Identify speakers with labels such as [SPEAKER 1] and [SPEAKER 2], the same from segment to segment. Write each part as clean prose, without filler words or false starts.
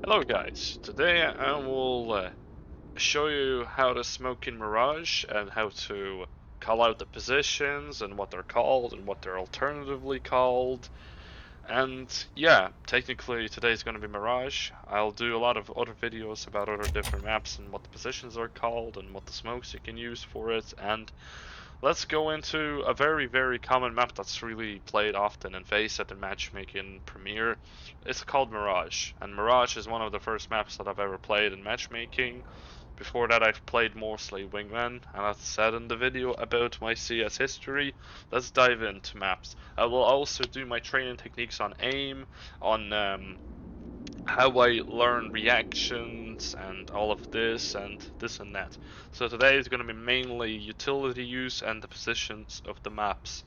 [SPEAKER 1] Hello guys, today I will show you how to smoke in Mirage and how to call out the positions and what they're called and what they're alternatively called. And yeah, technically today's going to be Mirage. I'll do a lot of other videos about other different maps and what the positions are called and what the smokes you can use for it. And let's go into a very common map that's really played often and faced in matchmaking Premiere. It's called Mirage, and Mirage is one of the first maps that I've ever played in matchmaking. Before that I've played mostly Wingman, and as said in the video about my CS history, let's dive into maps. I will also do my training techniques on aim, on how I learn reactions and all of this and that. So today is going to be mainly utility use and the positions of the maps.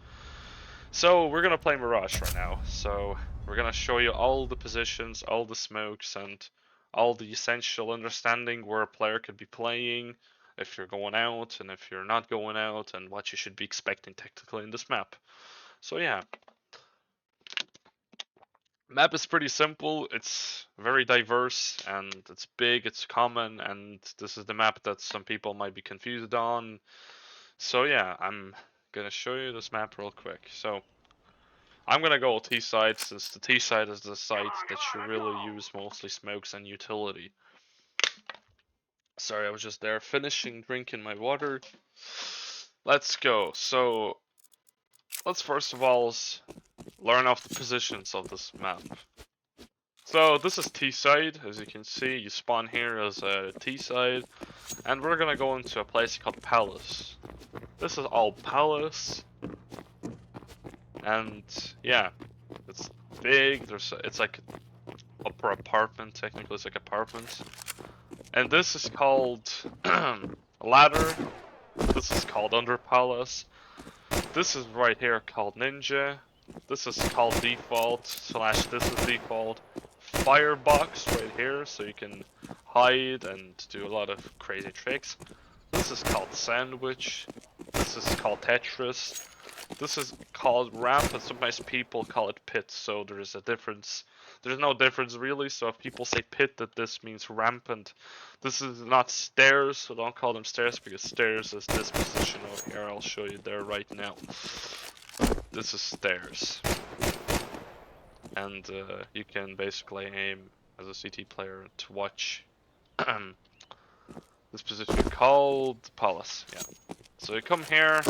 [SPEAKER 1] So we're going to play Mirage right now. So we're going to show you all the positions, all the smokes, and all the essential understanding where a player could be playing, if you're going out and if you're not going out, and what you should be expecting tactically in this map. So yeah, map is pretty simple. It's very diverse and it's big, it's common, and this is the map that some people might be confused on. So yeah, I'm gonna show you this map real quick. So I'm gonna go T side since the T side is the site that you really use mostly smokes and utility. Sorry, I was just there finishing drinking my water. Let's go. So let's first of all learn off the positions of this map. So this is T-side, as you can see, you spawn here as a T-side, and we're gonna go into a place called Palace. This is all Palace, and yeah, it's big, it's like upper apartment, technically it's like apartments. And this is called Ladder, this is called Under Palace, this is right here called Ninja, this is called Default, / this is Default. Firebox right here, so you can hide and do a lot of crazy tricks. This is called Sandwich. This is called Tetris. This is called Ramp, and sometimes people call it Pit, so there's a difference. There's no difference really, so if people say pit, that this means rampant. This is not stairs, so don't call them stairs, because stairs is this position over here. I'll show you there right now. This is stairs. And you can basically aim as a CT player to watch this position called Palace. Yeah. So you come here,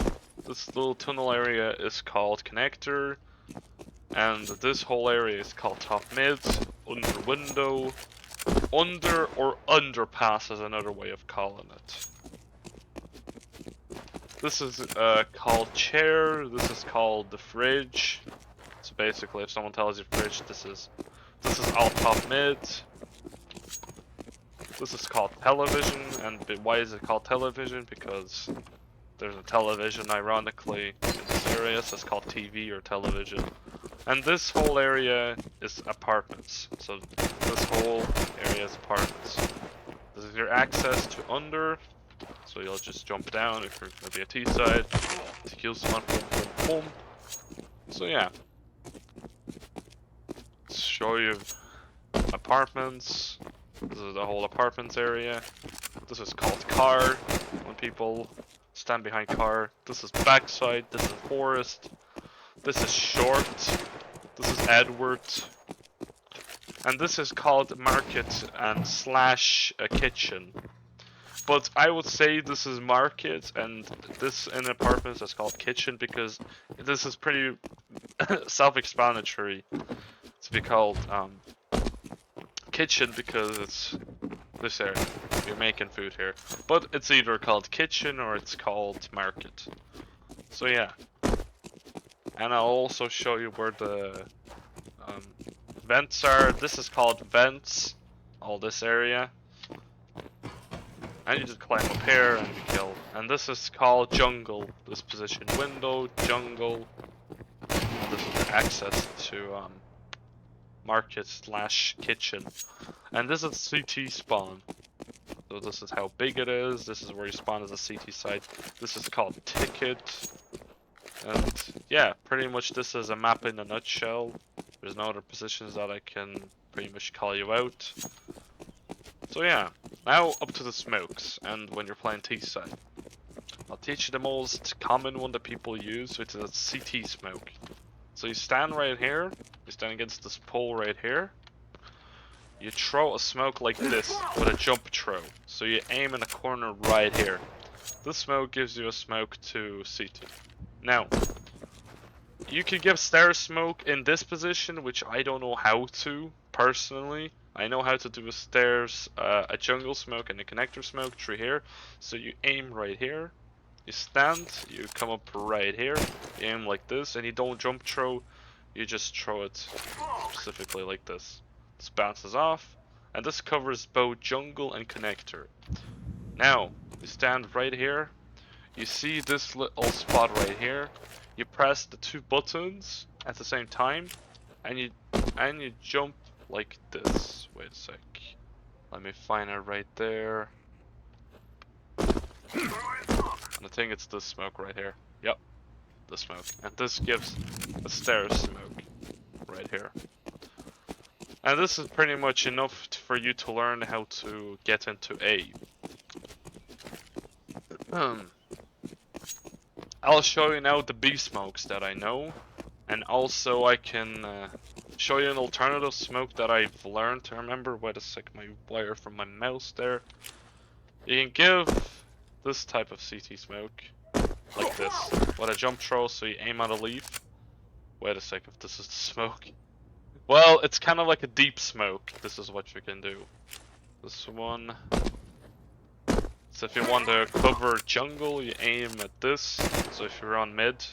[SPEAKER 1] this little tunnel area is called Connector, and this whole area is called Top Mid, Under Window, Under or Underpass is another way of calling it. This is called Chair, this is called the Fridge. So basically, if someone tells you fridge, this is all top mid. This is called television, and why is it called television? Because there's a television, ironically, in this area, so it's called TV or television. And this whole area is apartments. So this whole area is apartments. This is your access to under. So you'll just jump down if you're gonna be a T side to kill someone. Boom, boom, boom. So yeah. Show you apartments. This is the whole apartments area. This is called car, when people stand behind car. This is backside, this is forest. This is short. This is Edward. And this is called market and / kitchen. But I would say this is market, and this in apartments is called kitchen because this is pretty self-explanatory. To be called kitchen because it's this area. You're making food here, but it's either called kitchen or it's called market. So yeah, and I'll also show you where the vents are. This is called vents. All this area, and you just climb up here and you kill. And this is called jungle. This position, window, jungle. And this is the access to market / kitchen, and this is CT spawn. So this is how big it is. This is where you spawn as a CT site. This is called ticket, and yeah, pretty much this is a map in a nutshell. There's no other positions that I can pretty much call you out. So yeah, now up to the smokes, and when you're playing T-side. I'll teach you the most common one that people use, which is a CT smoke. So you stand right here, you stand against this pole right here. You throw a smoke like this with a jump throw. So you aim in a corner right here. This smoke gives you a smoke to CT. Now, you can give stairs smoke in this position, which I don't know how to, personally. I know how to do a stairs, a jungle smoke and a connector smoke through here. So you aim right here. You stand, you come up right here, you aim like this, and you don't jump throw, you just throw it specifically like this. This bounces off, and this covers both jungle and connector. Now, you stand right here, you see this little spot right here, you press the two buttons at the same time, and you jump like this. Wait a sec. Let me find it right there. And I think it's this smoke right here. Yep, the smoke. And this gives a stairs smoke right here. And this is pretty much enough for you to learn how to get into A. I'll show you now the B smokes that I know. And also I can show you an alternative smoke that I've learned to remember. Wait a sec, my wire from my mouse there. You can give this type of CT smoke, like this, with a jump throw, so you aim at a leaf. Wait a sec, if this is the smoke. Well, it's kind of like a deep smoke. This is what you can do. This one. So if you want to cover jungle, you aim at this. So if you're on mid,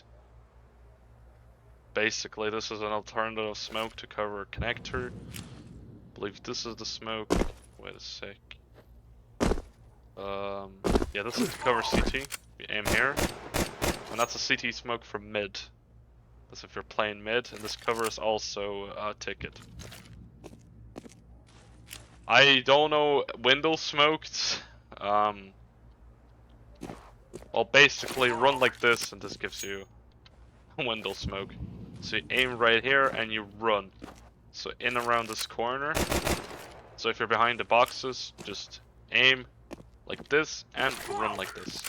[SPEAKER 1] basically this is an alternative smoke to cover connector. I believe this is the smoke. Wait a sec. Yeah, this is to cover CT. You aim here, and that's a CT smoke from mid. That's if you're playing mid, and this covers also a ticket. I don't know window smoked. Well, basically run like this, and this gives you a window smoke. So you aim right here and you run. So in around this corner. So if you're behind the boxes, just aim like this and run like this.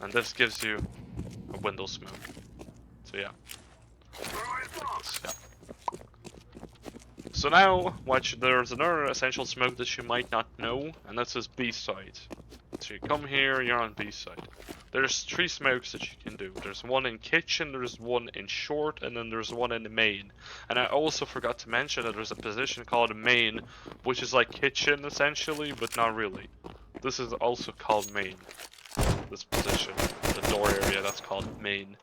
[SPEAKER 1] And this gives you a window smoke. So yeah. Like this, yeah. So now, there's another essential smoke that you might not know, and that's this B side. So you come here, you're on B side. There's 3 smokes that you can do. There's one in kitchen, there's one in short, and then there's one in the main. And I also forgot to mention that there's a position called main, which is like kitchen essentially, but not really. This is also called main. This position, the door area, that's called main.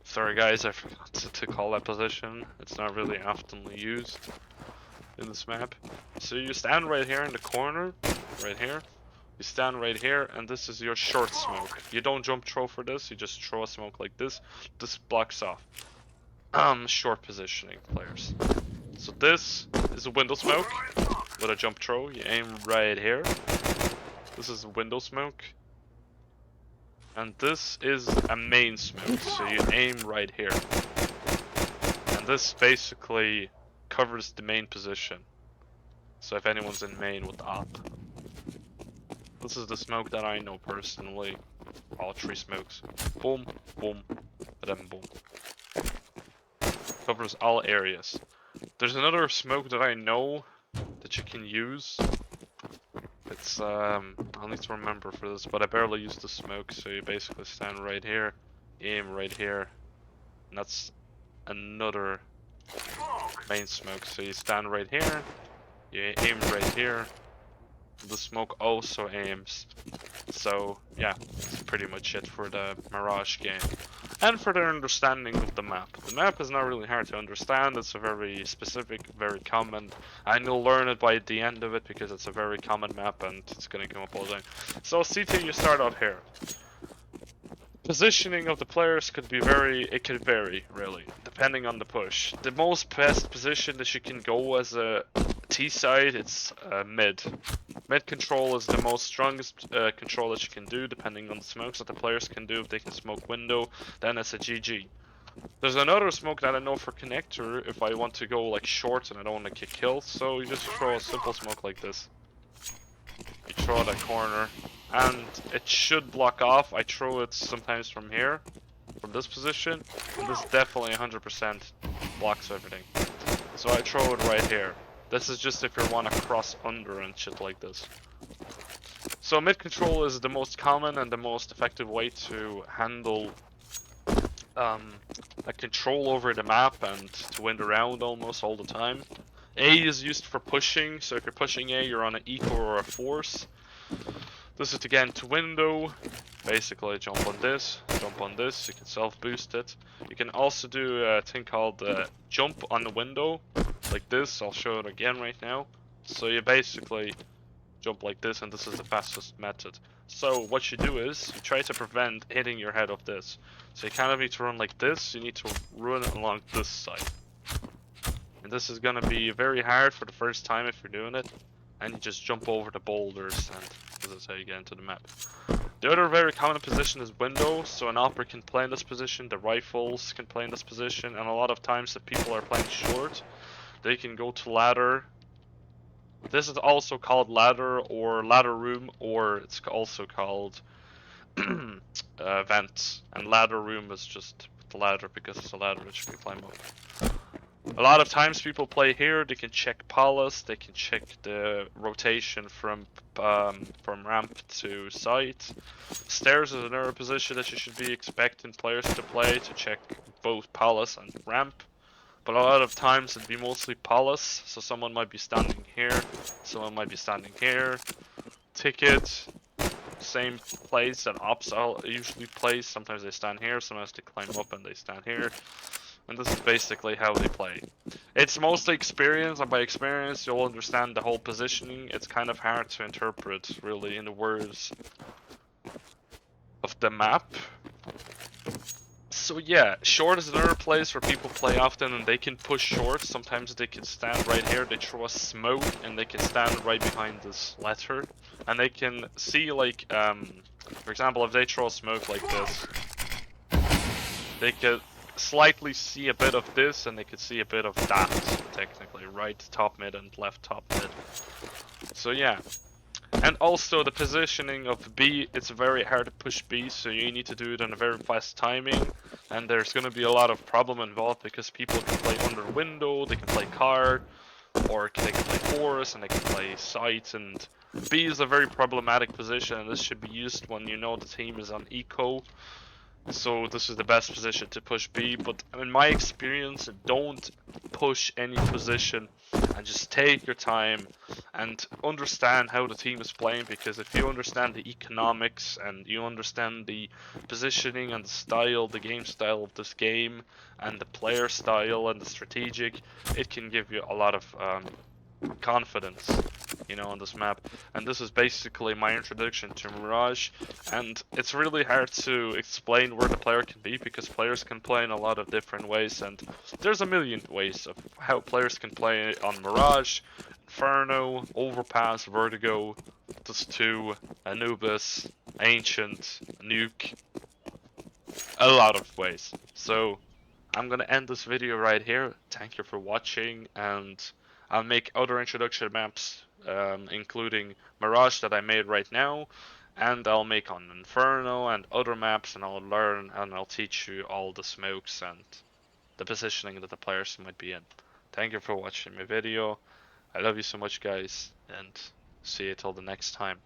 [SPEAKER 1] Sorry guys, I forgot to call that position. It's not really oftenly used in this map. So you stand right here in the corner, right here. You stand right here, and this is your short smoke. You don't jump throw for this, you just throw a smoke like this. This blocks off short positioning players. So this is a window smoke with a jump throw. You aim right here. This is a window smoke. And this is a main smoke, so you aim right here. And this basically covers the main position. So if anyone's in main with op. This is the smoke that I know personally. All 3 smokes. Boom, boom, and then boom. Covers all areas. There's another smoke that I know that you can use. It's, I'll need to remember for this, but I barely use the smoke, so you basically stand right here, aim right here, and that's another main smoke. So you stand right here, you aim right here, the smoke also aims. So yeah, that's pretty much it for the Mirage game. And for their understanding of the map. The map is not really hard to understand, it's a very specific, very common, and you'll learn it by the end of it because it's a very common map and it's going to come up all the time. So CT, you start out here. Positioning of the players could vary really, depending on the push. The most best position that you can go as a T side, it's mid. Mid control is the most strongest control that you can do, depending on the smokes that the players can do. If they can smoke window, then it's a GG. There's another smoke that I know for connector if I want to go like short and I don't want to get killed, so you just throw a simple smoke like this. you throw that corner, and it should block off. I throw it sometimes from here, from this position, and this definitely 100% blocks everything. So I throw it right here. This is just if you want to cross under and shit like this. So mid control is the most common and the most effective way to handle a control over the map and to win the round almost all the time. A is used for pushing, so if you're pushing A, you're on an eco or a force. This is again to window. Basically, jump on this, jump on this. You can self-boost it. You can also do a thing called jump on the window, like this. I'll show it again right now. So you basically jump like this, and this is the fastest method. So what you do is you try to prevent hitting your head off this. So you kind of need to run like this. You need to run along this side. And this is gonna be very hard for the first time if you're doing it. And you just jump over the boulders, and this is how you get into the map. The other very common position is window, so an opera can play in this position, the rifles can play in this position, and a lot of times if people are playing short, they can go to ladder. This is also called ladder or ladder room, or it's also called vents. And ladder room is just the ladder because it's a ladder that you can climb up. A lot of times people play here, they can check palace, they can check the rotation from ramp to site. Stairs is another position that you should be expecting players to play to check both palace and ramp. But a lot of times it'd be mostly palace, so someone might be standing here, someone might be standing here. Ticket, same place that ops usually plays. Sometimes they stand here, sometimes they climb up and they stand here. And this is basically how they play. It's mostly experience, and by experience you'll understand the whole positioning. It's kind of hard to interpret, really, in the words of the map. So yeah, short is another place where people play often, and they can push short. Sometimes they can stand right here, they throw a smoke, and they can stand right behind this letter. And they can see, like, for example, if they throw a smoke like this, they could slightly see a bit of this, and they could see a bit of that, technically. Right top mid and left top mid. So yeah. And also the positioning of B, it's very hard to push B, so you need to do it in a very fast timing. And there's going to be a lot of problem involved because people can play under window, they can play car, or they can play forest, and they can play site. And B is a very problematic position, and this should be used when you know the team is on eco. So this is the best position to push B, but in my experience, don't push any position and just take your time and understand how the team is playing, because if you understand the economics and you understand the positioning and the style, the game style of this game, and the player style and the strategic, it can give you a lot of confidence, you know, on this map. And this is basically my introduction to Mirage, and it's really hard to explain where the player can be because players can play in a lot of different ways, and there's a million ways of how players can play on Mirage, Inferno, Overpass, Vertigo, Dust 2, Anubis, Ancient, Nuke, a lot of ways. So I'm gonna end this video right here. Thank you for watching, and I'll make other introduction maps, including Mirage that I made right now, and I'll make on Inferno and other maps, and I'll learn and I'll teach you all the smokes and the positioning that the players might be in. Thank you for watching my video. I love you so much, guys, and see you till the next time.